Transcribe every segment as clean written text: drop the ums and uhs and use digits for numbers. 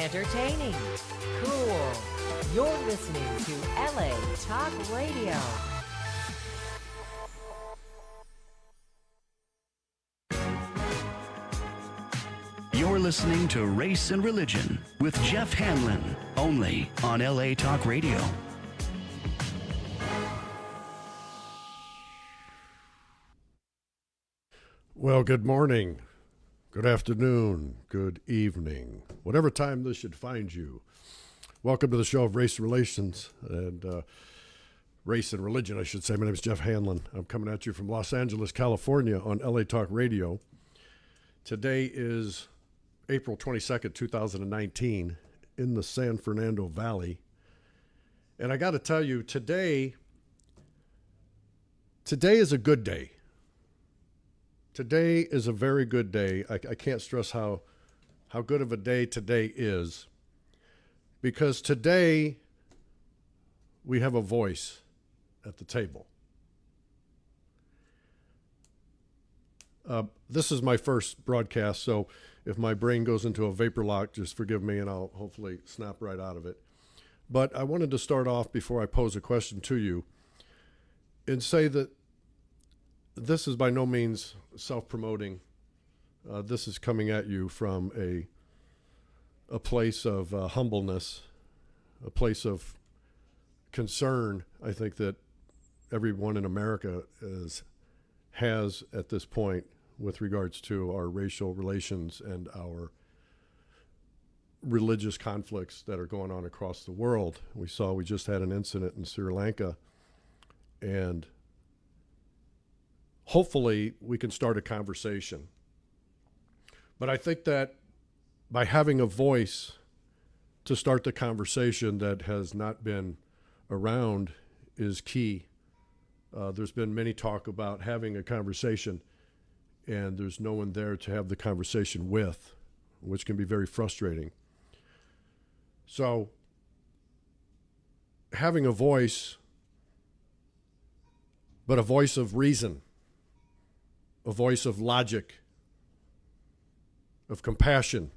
entertaining, cool. You're listening to LA Talk Radio. You're listening to Race and Religion with Jeff Hanlon, only on LA Talk Radio. Well, good morning, good afternoon, good evening, whatever time this should find you. Welcome to the show of Race Relations and Race and Religion, I should say. My name is Jeff Hanlon. I'm coming at you from Los Angeles, California on LA Talk Radio. Today is April 22nd, 2019 in the San Fernando Valley. And I got to tell you, today is a good day. Today is a very good day. I can't stress how good of a day today is, because today we have a voice at the table. This is my first broadcast, so if my brain goes into a vapor lock, just forgive me and I'll hopefully snap right out of it. But I wanted to start off before I pose a question to you and say that this is by no means self-promoting. This is coming at you from a place of humbleness, a place of concern. I think that everyone in America has at this point with regards to our racial relations and our religious conflicts that are going on across the world. We just had an incident in Sri Lanka, and hopefully we can start a conversation. But I think that by having a voice to start the conversation that has not been around is key. There's been many talk about having a conversation, and there's no one there to have the conversation with, which can be very frustrating. So having a voice, but a voice of reason, a voice of logic, of compassion,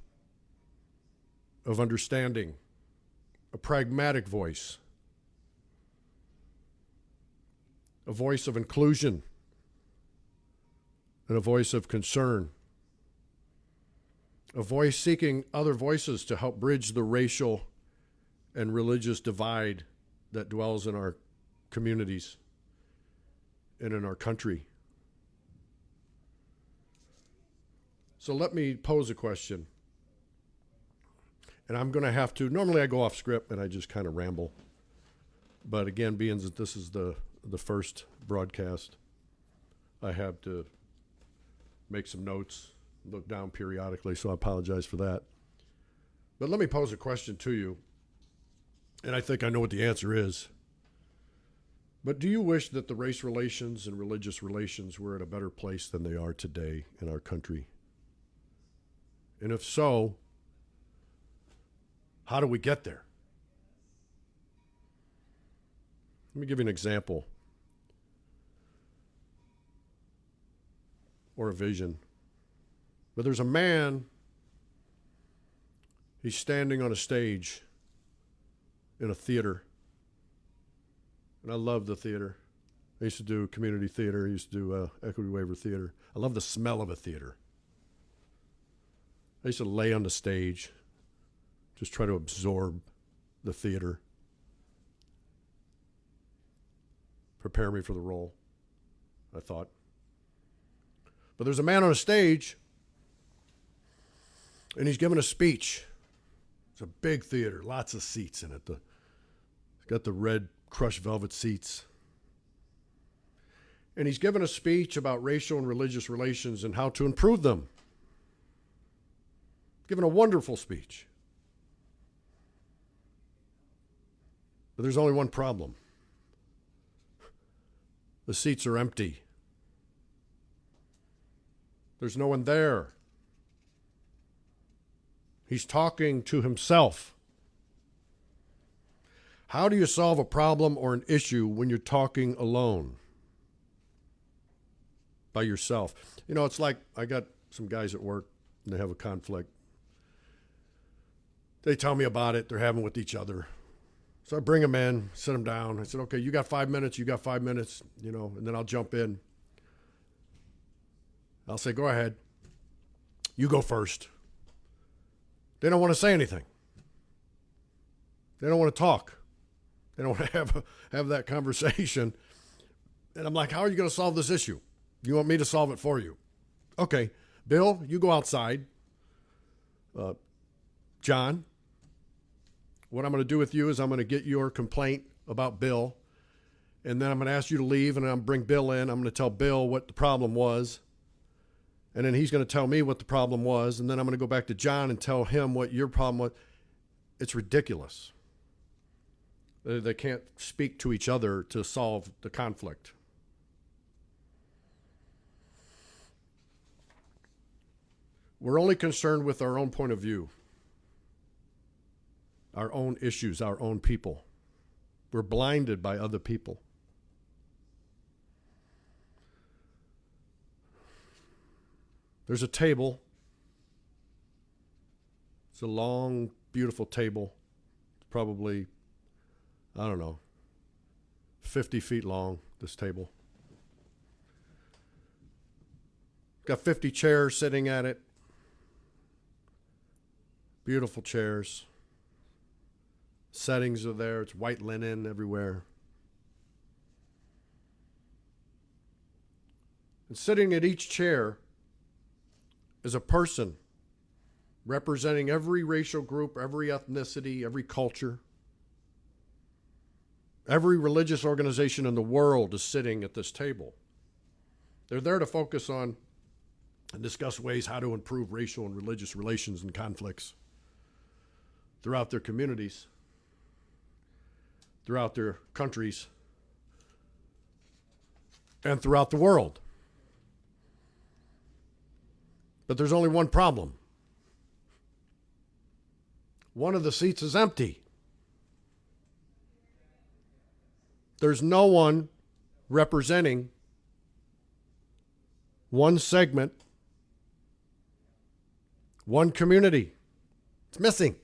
of understanding, a pragmatic voice, a voice of inclusion, and a voice of concern, a voice seeking other voices to help bridge the racial and religious divide that dwells in our communities and in our country. So let me pose a question. And I'm going to have to, normally I go off script and I just kind of ramble. But again, being that this is the first broadcast, I have to make some notes, look down periodically, so I apologize for that. But let me pose a question to you, and I think I know what the answer is. But do you wish that the race relations and religious relations were at a better place than they are today in our country? And if so, how do we get there? Let me give you an example or a vision. But there's a man, he's standing on a stage in a theater. And I love the theater. I used to do community theater. I used to do equity waiver theater. I love the smell of a theater. I used to lay on the stage, just try to absorb the theater, prepare me for the role, I thought. But there's a man on a stage, and he's giving a speech. It's a big theater, lots of seats in it. It's got the red crushed velvet seats. And he's giving a speech about racial and religious relations and how to improve them. Giving a wonderful speech. But there's only one problem. The seats are empty. There's no one there. He's talking to himself. How do you solve a problem or an issue when you're talking alone? By yourself. You know, it's like I got some guys at work and they have a conflict. they tell me about it. They're having with each other. So I bring them in, sit them down. I said, okay, you got 5 minutes, you got 5 minutes, and then I'll jump in. I'll say, go ahead. You go first. They don't want to say anything. They don't want to talk. They don't want to have that conversation. And I'm like, how are you going to solve this issue? You want me to solve it for you? Okay, Bill, you go outside. John, what I'm going to do with you is I'm going to get your complaint about Bill, and then I'm going to ask you to leave, and I'm going to bring Bill in. I'm going to tell Bill what the problem was, and then he's going to tell me what the problem was, and then I'm going to go back to John and tell him what your problem was. It's ridiculous. They can't speak to each other to solve the conflict. We're only concerned with our own point of view, our own issues, our own people. We're blinded by other people. There's a table. It's a long, beautiful table. It's probably, 50 feet long, this table. Got 50 chairs sitting at it. Beautiful chairs. Settings are there. It's white linen everywhere. And sitting at each chair is a person representing every racial group, every ethnicity, every culture. Every religious organization in the world is sitting at this table. They're there to focus on and discuss ways how to improve racial and religious relations and conflicts throughout their communities, throughout their countries, and throughout the world. But there's only one problem. One of the seats is empty. There's no one representing one segment, one community. It's missing.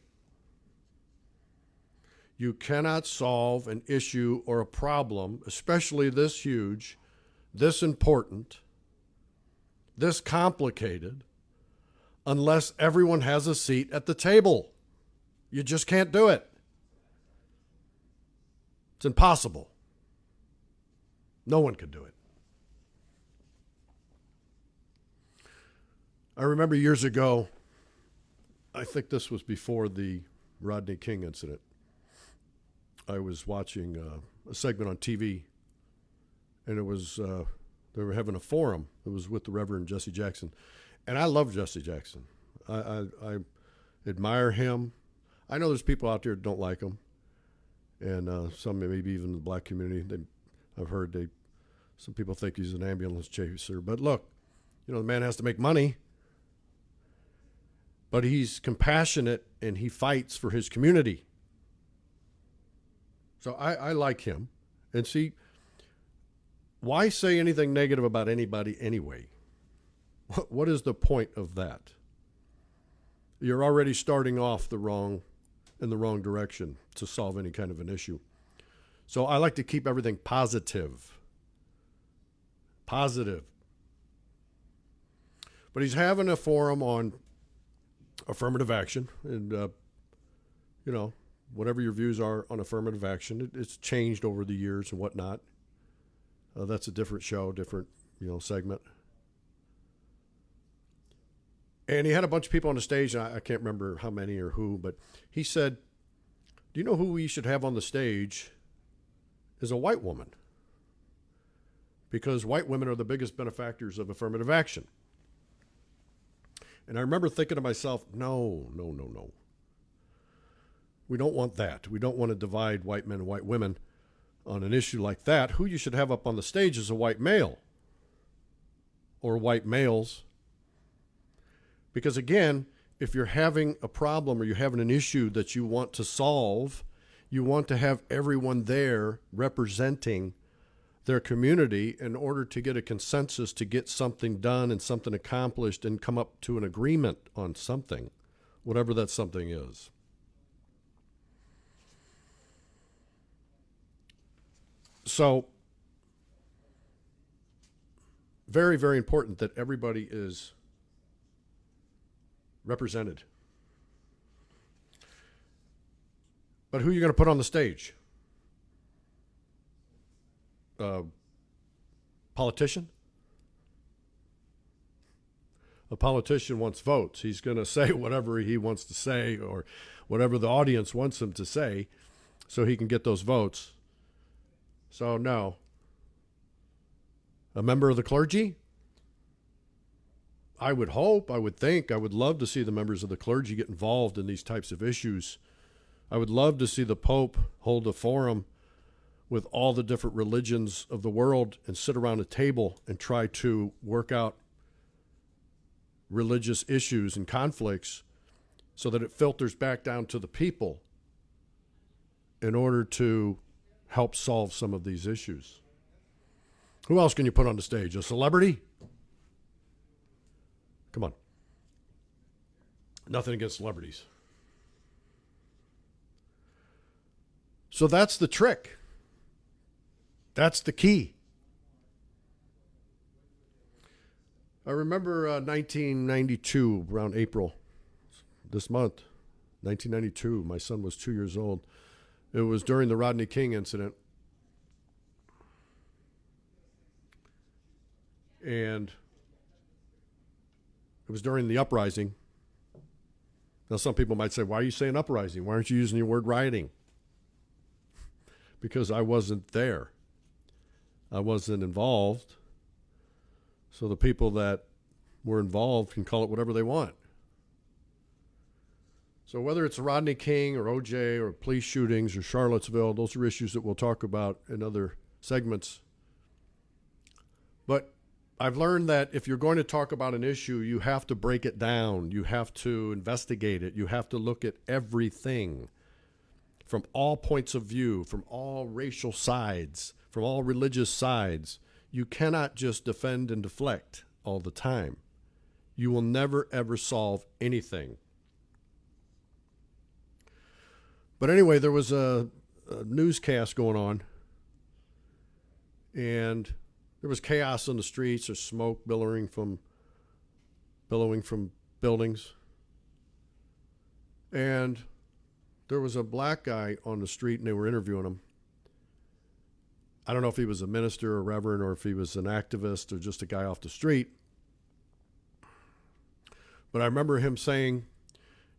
You cannot solve an issue or a problem, especially this huge, this important, this complicated, unless everyone has a seat at the table. You just can't do it. It's impossible. No one can do it. I remember years ago, I think this was before the Rodney King incident. I was watching a segment on TV, and it was they were having a forum. It was with the Reverend Jesse Jackson, and I love Jesse Jackson. I admire him. I know there's people out there that don't like him, and some maybe even the black community. I've heard some people think he's an ambulance chaser. But look, the man has to make money, but he's compassionate and he fights for his community. So I like him. And see, why say anything negative about anybody anyway? What is the point of that? You're already starting off in the wrong direction to solve any kind of an issue. So I like to keep everything positive. Positive. But he's having a forum on affirmative action, and whatever your views are on affirmative action, it's changed over the years and whatnot. That's a different show, different segment. And he had a bunch of people on the stage, and I can't remember how many or who, but he said, "Do you know who we should have on the stage is a white woman? Because white women are the biggest benefactors of affirmative action." And I remember thinking to myself, no. We don't want that. We don't want to divide white men and white women on an issue like that. Who you should have up on the stage is a white male or white males. Because again, if you're having a problem or you're having an issue that you want to solve, you want to have everyone there representing their community in order to get a consensus to get something done and something accomplished and come up to an agreement on something, whatever that something is. So, very, very important that everybody is represented. But who are you going to put on the stage? Politician? A politician wants votes. He's going to say whatever he wants to say or whatever the audience wants him to say so he can get those votes. So, no. A member of the clergy? I would hope, I would think, I would love to see the members of the clergy get involved in these types of issues. I would love to see the Pope hold a forum with all the different religions of the world and sit around a table and try to work out religious issues and conflicts so that it filters back down to the people in order to help solve some of these issues. Who else can you put on the stage? A celebrity? Come on. Nothing against celebrities. So that's the trick. That's the key. I remember 1992, around April, this month, 1992, my son was 2 years old. It was during the Rodney King incident. And it was during the uprising. Now, some people might say, why are you saying uprising? Why aren't you using the word rioting? Because I wasn't there. I wasn't involved. So the people that were involved can call it whatever they want. So whether it's Rodney King or OJ or police shootings or Charlottesville, those are issues that we'll talk about in other segments. But I've learned that if you're going to talk about an issue, you have to break it down. You have to investigate it. You have to look at everything from all points of view, from all racial sides, from all religious sides. You cannot just defend and deflect all the time. You will never, ever solve anything. But anyway, there was a newscast going on, and there was chaos on the streets. There's smoke billowing from buildings. And there was a black guy on the street, and they were interviewing him. I don't know if he was a minister or reverend or if he was an activist or just a guy off the street. But I remember him saying,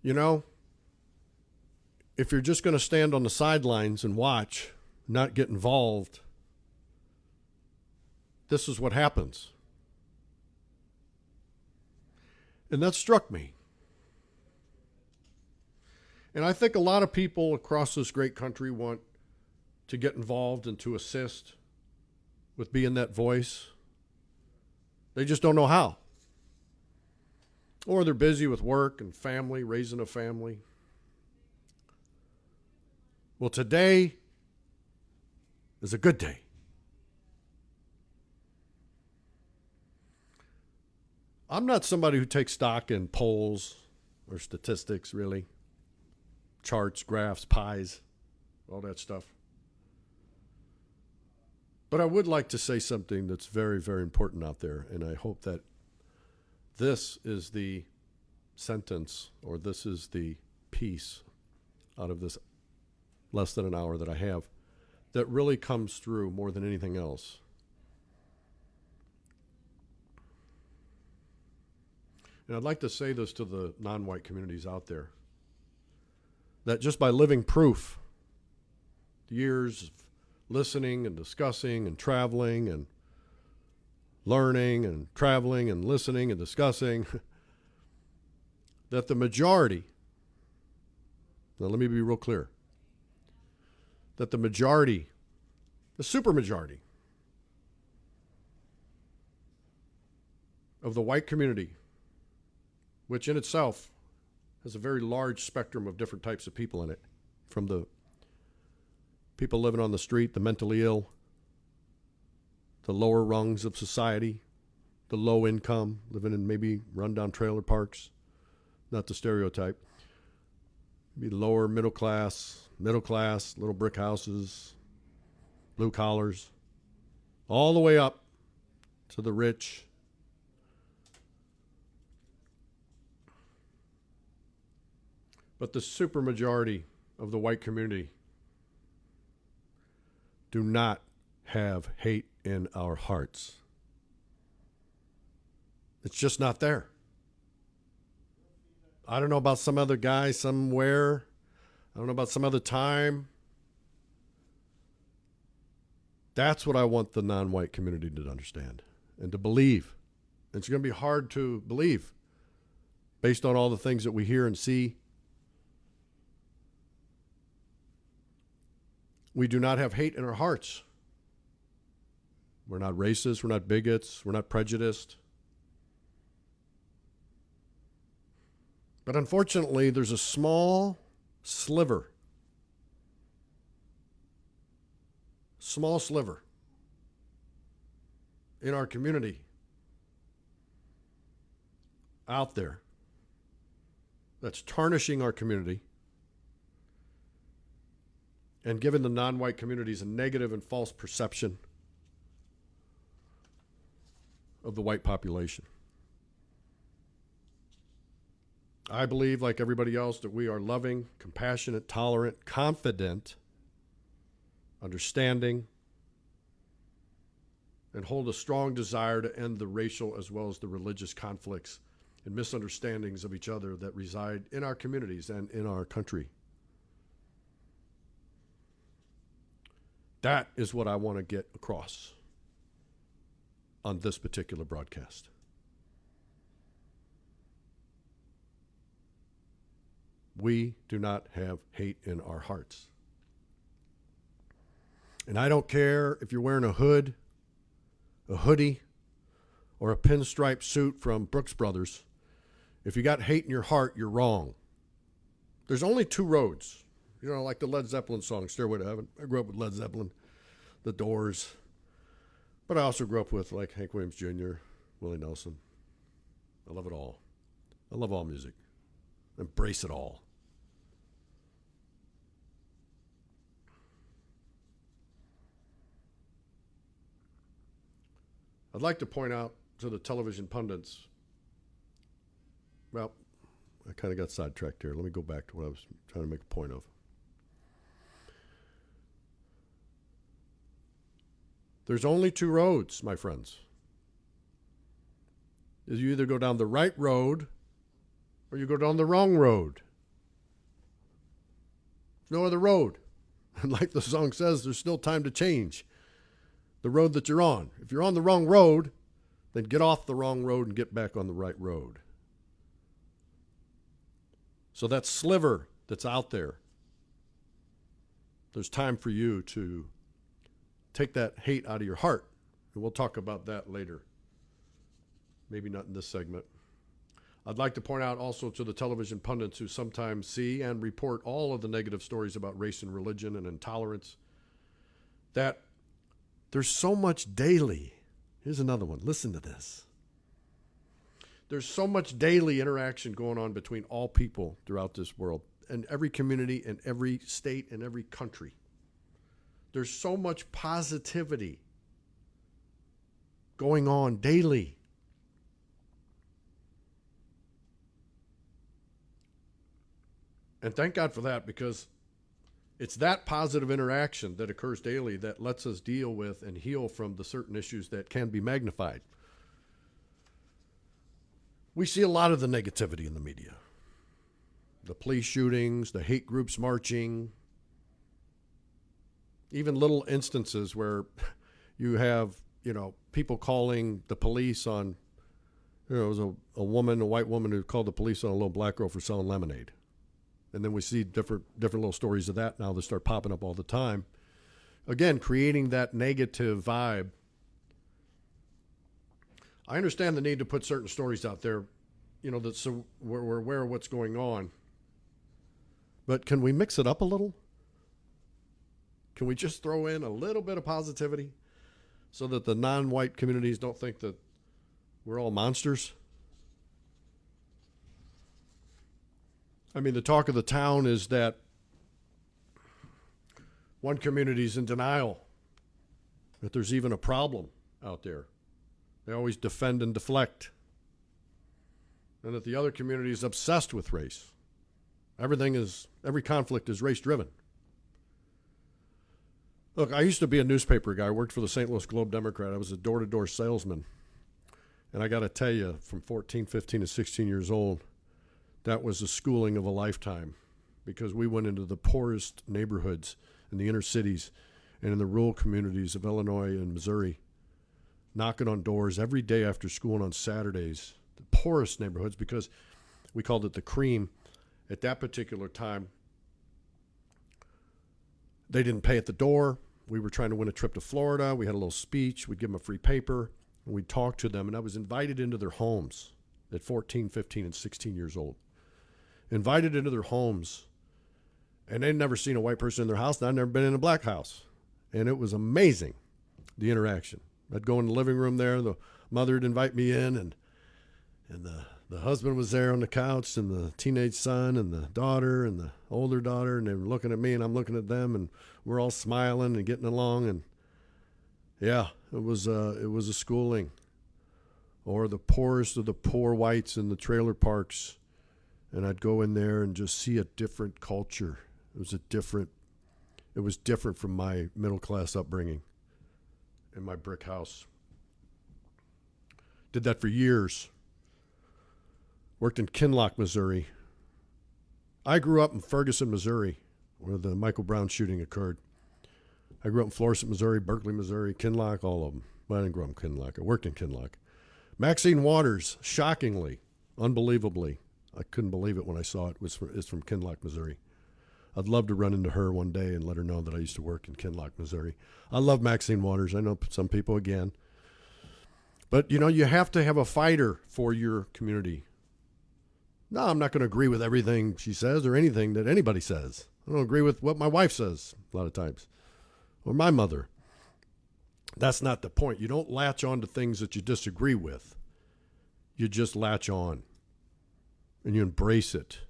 you know, if you're just going to stand on the sidelines and watch, not get involved, this is what happens. And that struck me. And I think a lot of people across this great country want to get involved and to assist with being that voice. They just don't know how. Or they're busy with work and family, raising a family. Well, today is a good day. I'm not somebody who takes stock in polls or statistics, really. Charts, graphs, pies, all that stuff. But I would like to say something that's very, very important out there, and I hope that this is the sentence or this is the piece out of this less than an hour that I have that really comes through more than anything else. And I'd like to say this to the non-white communities out there, that just by living proof, years of listening and discussing and traveling and learning and traveling and listening and discussing, that the majority, now let me be real clear, that the majority, the supermajority of the white community, which in itself has a very large spectrum of different types of people in it, from the people living on the street, the mentally ill, the lower rungs of society, the low income, living in maybe rundown trailer parks, not the stereotype, maybe lower middle class, little brick houses, blue collars, all the way up to the rich. But the supermajority of the white community do not have hate in our hearts. It's just not there. I don't know about some other guy somewhere. I don't know about some other time. That's what I want the non-white community to understand and to believe. It's going to be hard to believe based on all the things that we hear and see. We do not have hate in our hearts. We're not racist. We're not bigots. We're not prejudiced. But unfortunately, there's a small sliver in our community out there that's tarnishing our community and giving the non-white communities a negative and false perception of the white population. I believe, like everybody else, that we are loving, compassionate, tolerant, confident, understanding, and hold a strong desire to end the racial as well as the religious conflicts and misunderstandings of each other that reside in our communities and in our country. That is what I want to get across on this particular broadcast. We do not have hate in our hearts. And I don't care if you're wearing a hood, a hoodie, or a pinstripe suit from Brooks Brothers. If you got hate in your heart, you're wrong. There's only two roads. You know, like the Led Zeppelin song, Stairway to Heaven. I grew up with Led Zeppelin, The Doors. But I also grew up with, like, Hank Williams Jr., Willie Nelson. I love it all. I love all music. Embrace it all. I'd like to point out to the television pundits, well, I kind of got sidetracked here. Let me go back to what I was trying to make a point of. There's only two roads, my friends. You either go down the right road or you go down the wrong road. There's no other road. And like the song says, there's still time to change the road that you're on. If you're on the wrong road, then get off the wrong road and get back on the right road. So that sliver that's out there, there's time for you to take that hate out of your heart. And we'll talk about that later. Maybe not in this segment. I'd like to point out also to the television pundits who sometimes see and report all of the negative stories about race and religion and intolerance that there's so much daily. Here's another one. Listen to this. There's so much daily interaction going on between all people throughout this world and every community and every state and every country. There's so much positivity going on daily. And thank God for that, because it's that positive interaction that occurs daily that lets us deal with and heal from the certain issues that can be magnified. We see a lot of the negativity in the media. The police shootings, the hate groups marching, even little instances where you have, people calling the police on, it was a white woman who called the police on a little black girl for selling lemonade. And then we see different little stories of that now that start popping up all the time. Again, creating that negative vibe. I understand the need to put certain stories out there, that so we're aware of what's going on. But can we mix it up a little? Can we just throw in a little bit of positivity so that the non-white communities don't think that we're all monsters? I mean, the talk of the town is that one community is in denial that there's even a problem out there. They always defend and deflect. And that the other community is obsessed with race. Every conflict is race-driven. Look, I used to be a newspaper guy. I worked for the St. Louis Globe-Democrat. I was a door-to-door salesman. And I got to tell you, from 14, 15, and 16 years old, that was the schooling of a lifetime, because we went into the poorest neighborhoods in the inner cities and in the rural communities of Illinois and Missouri, knocking on doors every day after school and on Saturdays, the poorest neighborhoods, because we called it the cream. At that particular time, they didn't pay at the door. We were trying to win a trip to Florida. We had a little speech. We'd give them a free paper, and we'd talk to them. And I was invited into their homes at 14, 15, and 16 years old. Invited into their homes, and they'd never seen a white person in their house, and I'd never been in a black house. And it was amazing, the interaction. I'd go in the living room there, the mother would invite me in, and the husband was there on the couch, and the teenage son, and the daughter, and the older daughter, and they were looking at me, and I'm looking at them, and we're all smiling and getting along, and yeah, it was a schooling. Or the poorest of the poor whites in the trailer parks, and I'd go in there and just see a different culture. It was different from my middle-class upbringing in my brick house. Did that for years. Worked in Kinloch, Missouri. I grew up in Ferguson, Missouri, where the Michael Brown shooting occurred. I grew up in Florissant, Missouri, Berkeley, Missouri, Kinloch, all of them. Well, I didn't grow up in Kinloch. I worked in Kinloch. Maxine Waters, shockingly, unbelievably, I couldn't believe it when I saw it, is from Kinloch, Missouri. I'd love to run into her one day and let her know that I used to work in Kinloch, Missouri. I love Maxine Waters. I know some people again. But, you have to have a fighter for your community. No, I'm not going to agree with everything she says or anything that anybody says. I don't agree with what my wife says a lot of times, or my mother. That's not the point. You don't latch on to things that you disagree with. You just latch on, and you embrace it,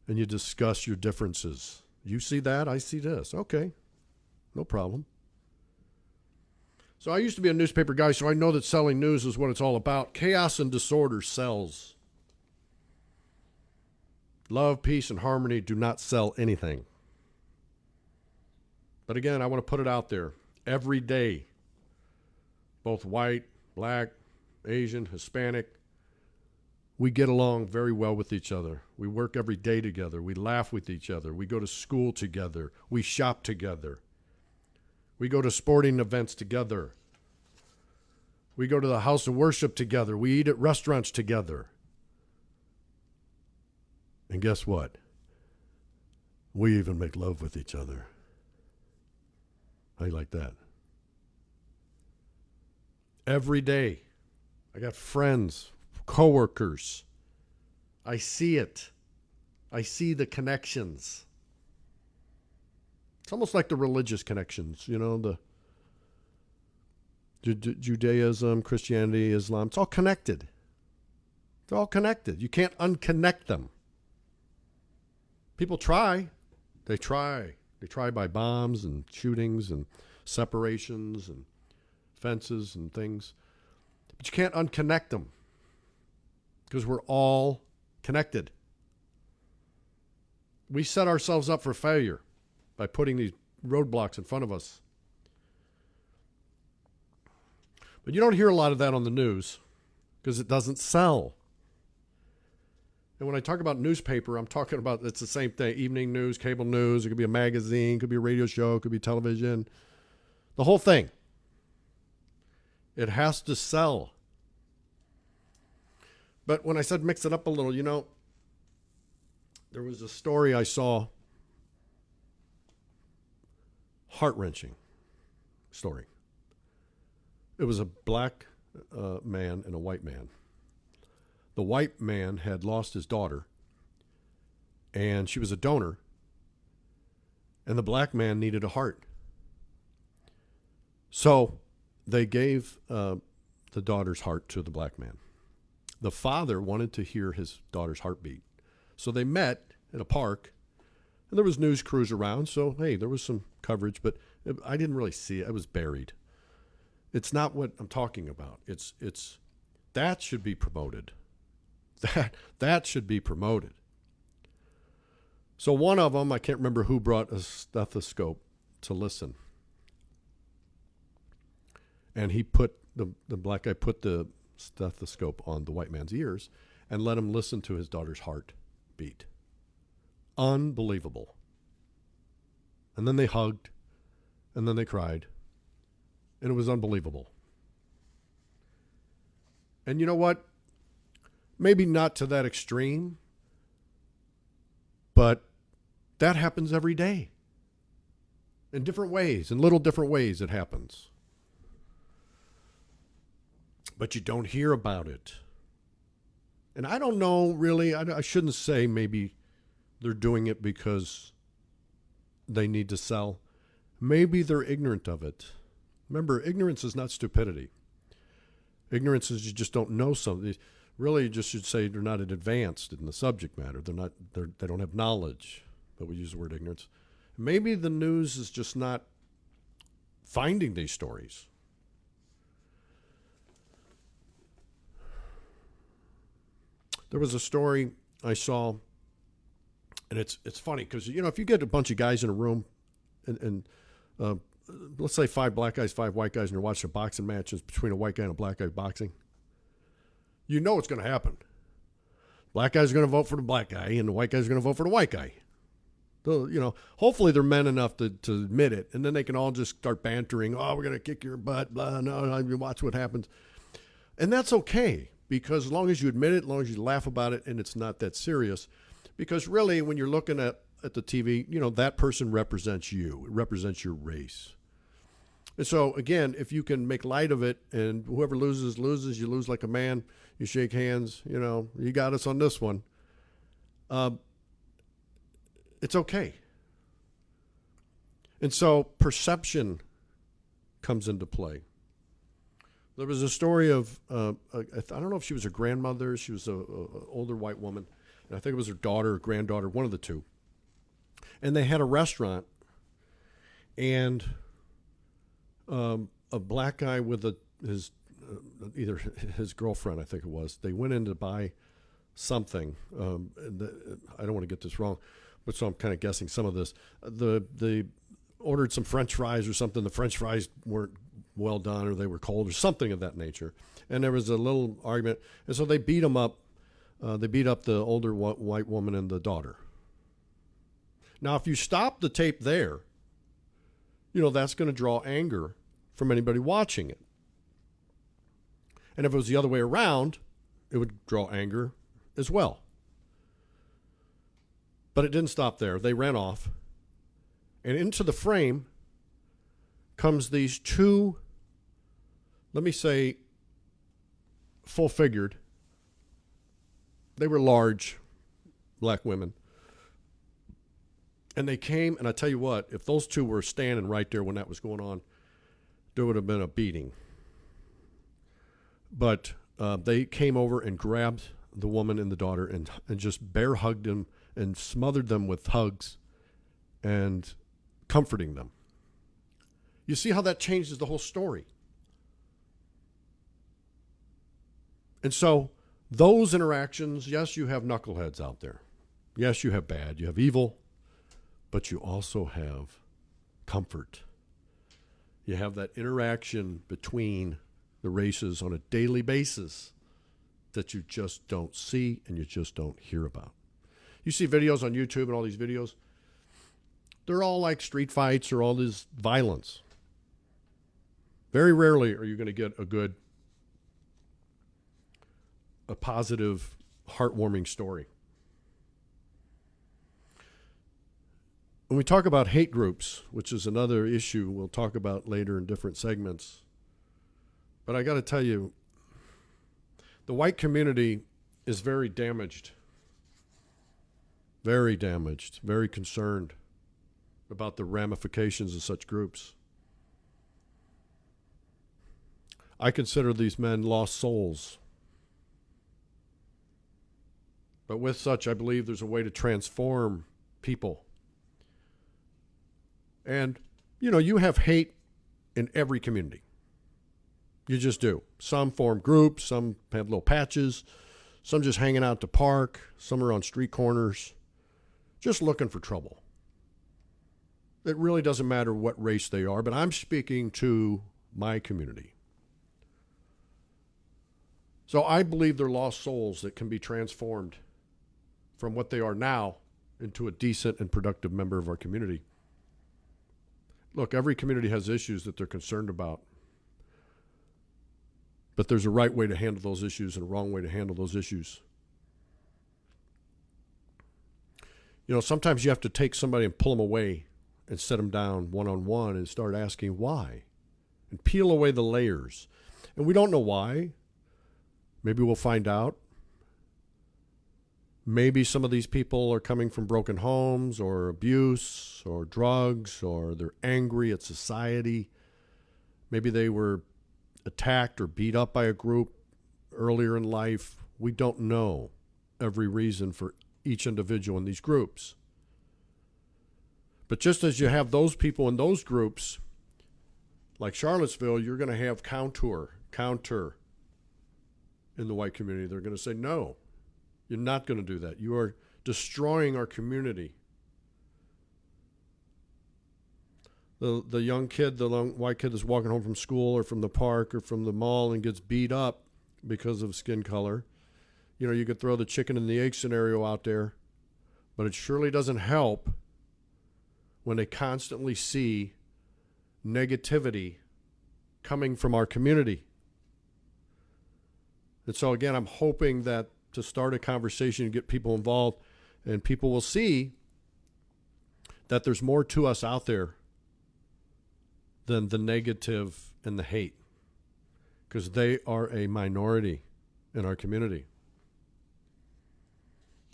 and you discuss your differences. You see that? I see this. Okay, no problem. So I used to be a newspaper guy, so I know that selling news is what it's all about. Chaos and disorder sells. Love, peace, and harmony do not sell anything. But again, I want to put it out there. Every day, both white, black, Asian, Hispanic, we get along very well with each other. We work every day together. We laugh with each other. We go to school together. We shop together. We go to sporting events together. We go to the house of worship together. We eat at restaurants together. And guess what? We even make love with each other. How you like that? Every day, I got friends, coworkers. I see it. I see the connections. It's almost like the religious connections, the Judaism, Christianity, Islam. It's all connected. It's all connected. You can't unconnect them. People try. They try. They try by bombs and shootings and separations and fences and things. But you can't unconnect them because we're all connected. We set ourselves up for failure by putting these roadblocks in front of us. But you don't hear a lot of that on the news because it doesn't sell. And when I talk about newspaper, I'm talking about, it's the same thing. Evening news, cable news, it could be a magazine, it could be a radio show, it could be television. The whole thing. It has to sell. But when I said mix it up a little, there was a story I saw, heart-wrenching story. It was a black man and a white man. The white man had lost his daughter, and she was a donor, and the black man needed a heart. So they gave the daughter's heart to the black man. The father wanted to hear his daughter's heartbeat. So they met at a park, and there was news crews around, so, hey, there was some coverage, but I didn't really see it. It was buried. It's not what I'm talking about. It's that should be promoted. That should be promoted. So one of them, I can't remember who brought a stethoscope to listen. And he put, the black guy put the stethoscope on the white man's ears and let him listen to his daughter's heart beat. Unbelievable. And then they hugged, and then they cried, and it was unbelievable. And you know what? Maybe not to that extreme, but that happens every day. In different ways, in little different ways it happens. But you don't hear about it. And I don't know, really, I shouldn't say maybe they're doing it because they need to sell. Maybe they're ignorant of it. Remember, ignorance is not stupidity. Ignorance is you just don't know something. Really, you just should say they're not advanced in the subject matter. They don't have knowledge, but we use the word ignorance. Maybe the news is just not finding these stories. There was a story I saw, and it's funny because, you know, if you get a bunch of guys in a room and let's say 5 black guys, 5 white guys, and you're watching a boxing match between a white guy and a black guy boxing, you know what's going to happen. Black guys are going to vote for the black guy, and the white guys are going to vote for the white guy. So, you know, hopefully they're men enough to admit it, and then they can all just start bantering, oh, we're going to kick your butt, blah, no, you watch what happens. And that's okay, because as long as you admit it, as long as you laugh about it, and it's not that serious, because really when you're looking at the TV, you know, that person represents you. It represents your race. And so, again, if you can make light of it and whoever loses, you lose like a man, you shake hands, you know, you got us on this one, it's okay. And so perception comes into play. There was a story of, I don't know if she was a grandmother, she was a older white woman, and I think it was her daughter or granddaughter, one of the two. And they had a restaurant, and a black guy with either his girlfriend, I think it was, they went in to buy something. I don't want to get this wrong, but so I'm kind of guessing some of this. They ordered some French fries or something. The French fries weren't well done, or they were cold, or something of that nature. And there was a little argument, and so they beat them up. They beat up the older white woman and the daughter. Now, if you stop the tape there, you know, that's going to draw anger from anybody watching it. And if it was the other way around, it would draw anger as well. But it didn't stop there. They ran off. And into the frame comes these two, let me say, full-figured. They were large black women. And they came, and I tell you what, if those two were standing right there when that was going on, there would have been a beating. But they came over and grabbed the woman and the daughter and just bear hugged them and smothered them with hugs and comforting them. You see how that changes the whole story. And so those interactions, yes, you have knuckleheads out there. Yes, you have bad, you have evil, but you also have comfort. You have that interaction between the races on a daily basis that you just don't see and you just don't hear about. You see videos on YouTube and all these videos, they're all like street fights or all this violence. Very rarely are you going to get a positive, heartwarming story. When we talk about hate groups, which is another issue we'll talk about later in different segments, but I got to tell you, the white community is very damaged, very concerned about the ramifications of such groups. I consider these men lost souls. But with such, I believe there's a way to transform people. And, you know, you have hate in every community. You just do. Some form groups, some have little patches, some just hanging out to park, some are on street corners, just looking for trouble. It really doesn't matter what race they are, but I'm speaking to my community. So I believe they're lost souls that can be transformed from what they are now into a decent and productive member of our community. Look, every community has issues that they're concerned about. But there's a right way to handle those issues and a wrong way to handle those issues. You know, sometimes you have to take somebody and pull them away and set them down one-on-one and start asking why. And peel away the layers. And we don't know why. Maybe we'll find out. Maybe some of these people are coming from broken homes or abuse or drugs, or they're angry at society. Maybe they were attacked or beat up by a group earlier in life. We don't know every reason for each individual in these groups. But just as you have those people in those groups, like Charlottesville, you're going to have counter in the white community. They're going to say, no, you're not going to do that. You are destroying our community. The young kid, the white kid that's walking home from school or from the park or from the mall and gets beat up because of skin color. You know, you could throw the chicken and the egg scenario out there, but it surely doesn't help when they constantly see negativity coming from our community. And so again, I'm hoping that to start a conversation and get people involved, and people will see that there's more to us out there than the negative and the hate, because they are a minority in our community.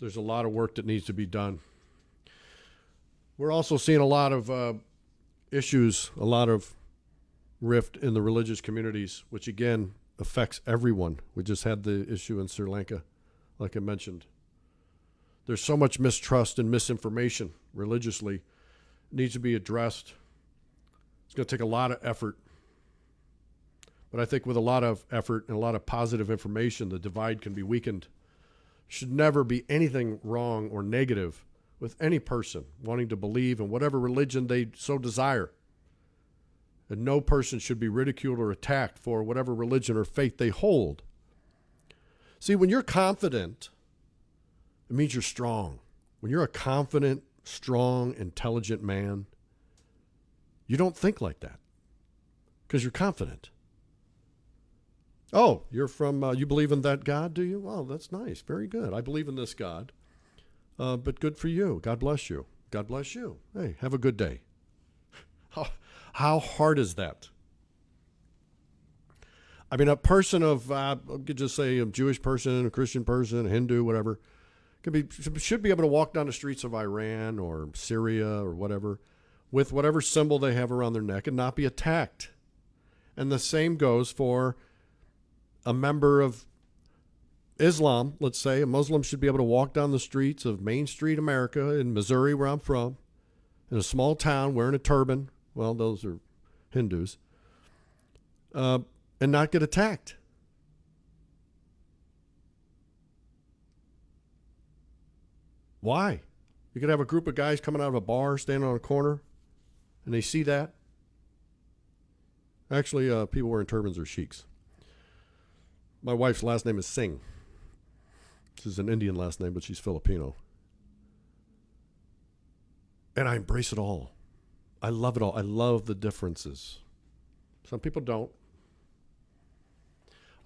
There's a lot of work that needs to be done. We're also seeing a lot of issues, a lot of rift in the religious communities, which again affects everyone. We just had the issue in Sri Lanka, like I mentioned. There's so much mistrust and misinformation religiously. It needs to be addressed. It's going to take a lot of effort. But I think with a lot of effort and a lot of positive information, the divide can be weakened. Should never be anything wrong or negative with any person wanting to believe in whatever religion they so desire. And no person should be ridiculed or attacked for whatever religion or faith they hold. See, when you're confident, it means you're strong. When you're a confident, strong, intelligent man, you don't think like that because you're confident. Oh, you're from, you believe in that God, do you? Oh, that's nice. Very good. I believe in this God. But good for you. God bless you. God bless you. Hey, have a good day. How hard is that? I mean, a person of, I could just say a Jewish person, a Christian person, a Hindu, whatever, should be able to walk down the streets of Iran or Syria or whatever with whatever symbol they have around their neck and not be attacked. And the same goes for a member of Islam, let's say. A Muslim should be able to walk down the streets of Main Street, America, in Missouri, where I'm from, in a small town wearing a turban. Well, those are Hindus. And not get attacked. Why? You could have a group of guys coming out of a bar, standing on a corner, and they see that. Actually, people wearing turbans are sheiks. My wife's last name is Singh. This is an Indian last name, but she's Filipino. And I embrace it all. I love it all. I love the differences. Some people don't.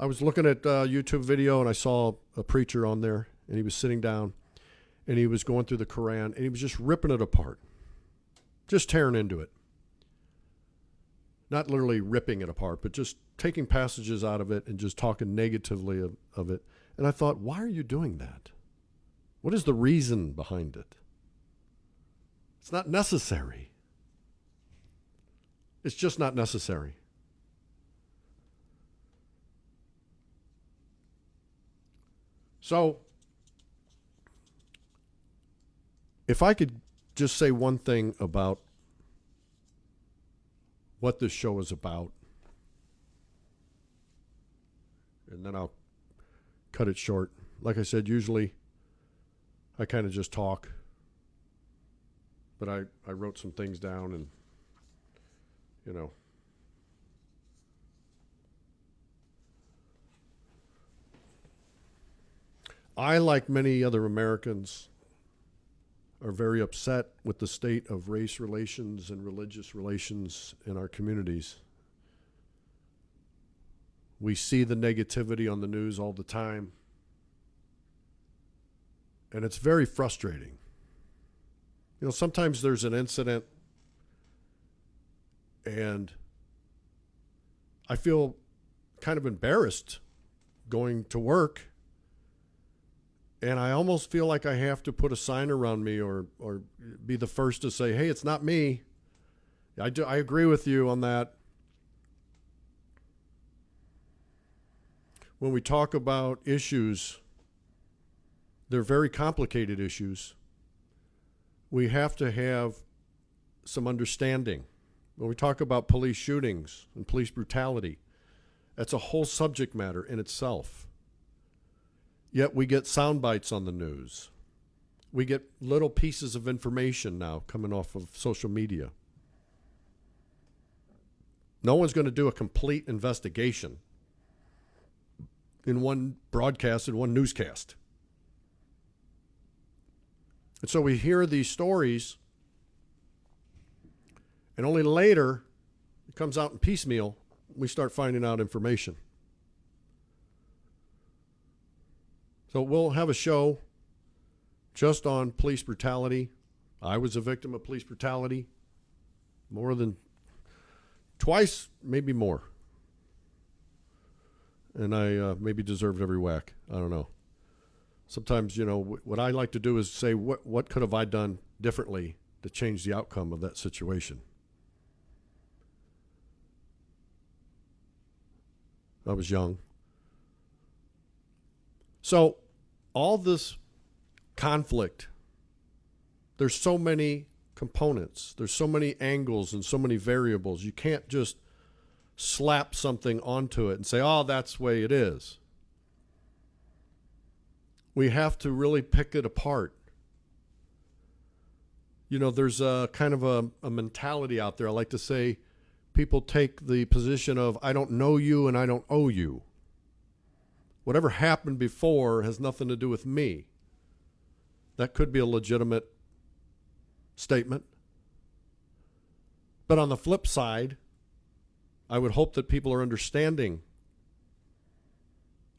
I was looking at a YouTube video and I saw a preacher on there, and he was sitting down and he was going through the Quran and he was just ripping it apart, just tearing into it. Not literally ripping it apart, but just taking passages out of it and just talking negatively of it. And I thought, why are you doing that? What is the reason behind it? It's not necessary. It's just not necessary. So, if I could just say one thing about what this show is about, and then I'll cut it short. Like I said, usually I kind of just talk, but I wrote some things down, and, you know, I, like many other Americans, are very upset with the state of race relations and religious relations in our communities. We see the negativity on the news all the time, and it's very frustrating. You know, sometimes there's an incident, and I feel kind of embarrassed going to work, and I almost feel like I have to put a sign around me or be the first to say, hey, it's not me. I agree with you on that. When we talk about issues, they're very complicated issues. We have to have some understanding. When we talk about police shootings and police brutality, that's a whole subject matter in itself. Yet we get sound bites on the news. We get little pieces of information now coming off of social media. No one's going to do a complete investigation in one broadcast, in one newscast. And so we hear these stories, and only later it comes out in piecemeal, we start finding out information. So we'll have a show just on police brutality. I was a victim of police brutality more than twice, maybe more. And I maybe deserved every whack. I don't know. Sometimes, you know, what I like to do is say, what could have I done differently to change the outcome of that situation? I was young. So all this conflict, there's so many components, there's so many angles and so many variables. You can't just slap something onto it and say, oh, that's the way it is. We have to really pick it apart. You know, there's a kind of a mentality out there. I like to say people take the position of, I don't know you and I don't owe you. Whatever happened before has nothing to do with me. That could be a legitimate statement. But on the flip side, I would hope that people are understanding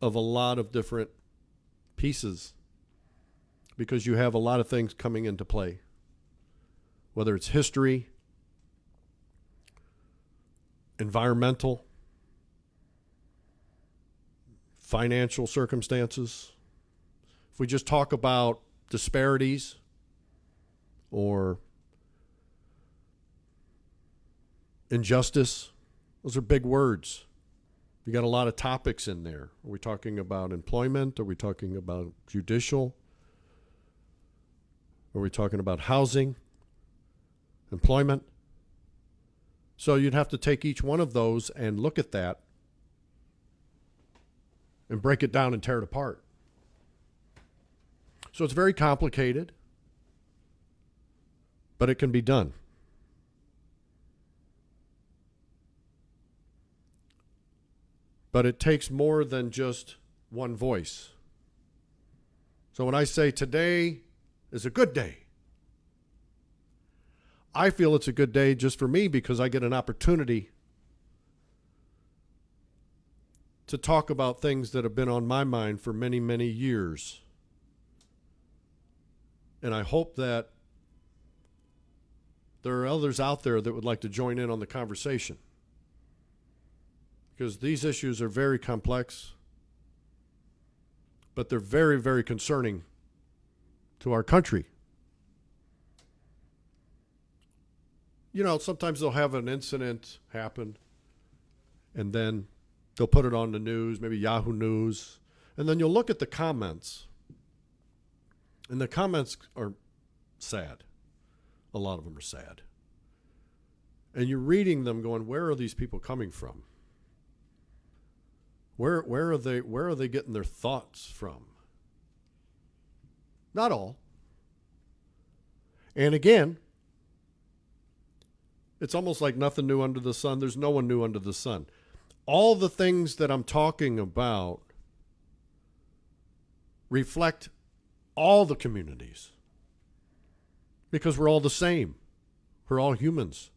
of a lot of different pieces, because you have a lot of things coming into play, whether it's history, environmental, financial circumstances. If we just talk about disparities or injustice, those are big words. You got a lot of topics in there. Are we talking about employment? Are we talking about judicial? Are we talking about housing, employment? So you'd have to take each one of those and look at that and break it down and tear it apart. So it's very complicated, but it can be done. But it takes more than just one voice. So when I say today is a good day, I feel it's a good day just for me because I get an opportunity to talk about things that have been on my mind for many, many years. And I hope that there are others out there that would like to join in on the conversation, because these issues are very complex, but they're very, very concerning to our country. You know, sometimes they'll have an incident happen, and then they'll put it on the news, maybe Yahoo News, and then you'll look at the comments, and the comments are sad. A lot of them are sad. And you're reading them going, where are these people coming from? Where are they getting their thoughts from? Not all. And again, it's almost like nothing new under the sun. There's no one new under the sun. All the things that I'm talking about reflect all the communities because we're all the same. We're all humans.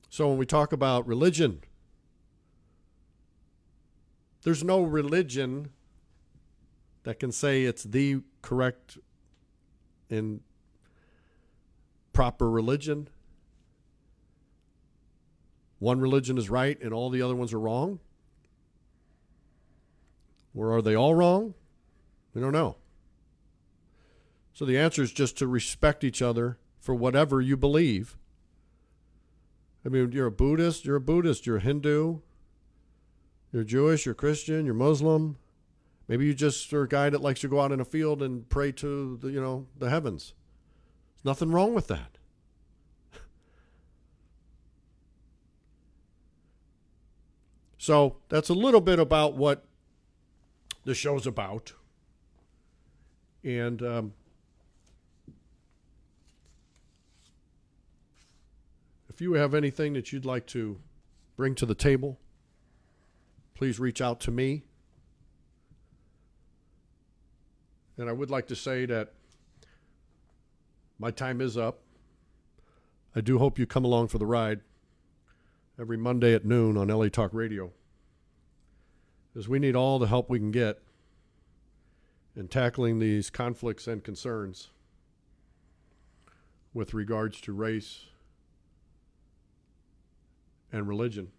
So when we talk about religion, there's no religion that can say it's the correct and proper religion. One religion is right and all the other ones are wrong. Or are they all wrong? We don't know. So the answer is just to respect each other for whatever you believe. I mean, you're a Buddhist, you're a Hindu, you're Jewish, you're Christian, you're Muslim. Maybe you just are a guy that likes to go out in a field and pray to the heavens. There's nothing wrong with that. So that's a little bit about what the show's about. And if you have anything that you'd like to bring to the table, please reach out to me. And I would like to say that my time is up. I do hope you come along for the ride every Monday at noon on LA Talk Radio, because we need all the help we can get in tackling these conflicts and concerns with regards to race and religion.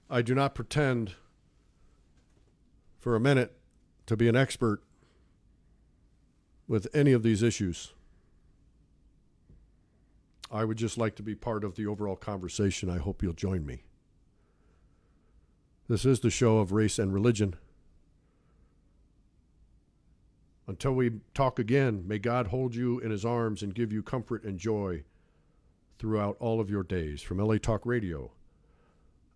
I do not pretend for a minute to be an expert with any of these issues. I would just like to be part of the overall conversation. I hope you'll join me. This is the show of race and religion. Until we talk again, may God hold you in his arms and give you comfort and joy throughout all of your days. From LA Talk Radio,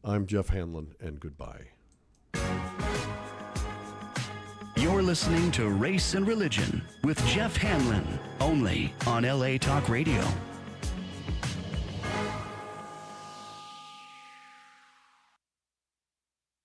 I'm Jeff Hanlon, and goodbye. You're listening to Race and Religion with Jeff Hanlon, only on LA Talk Radio.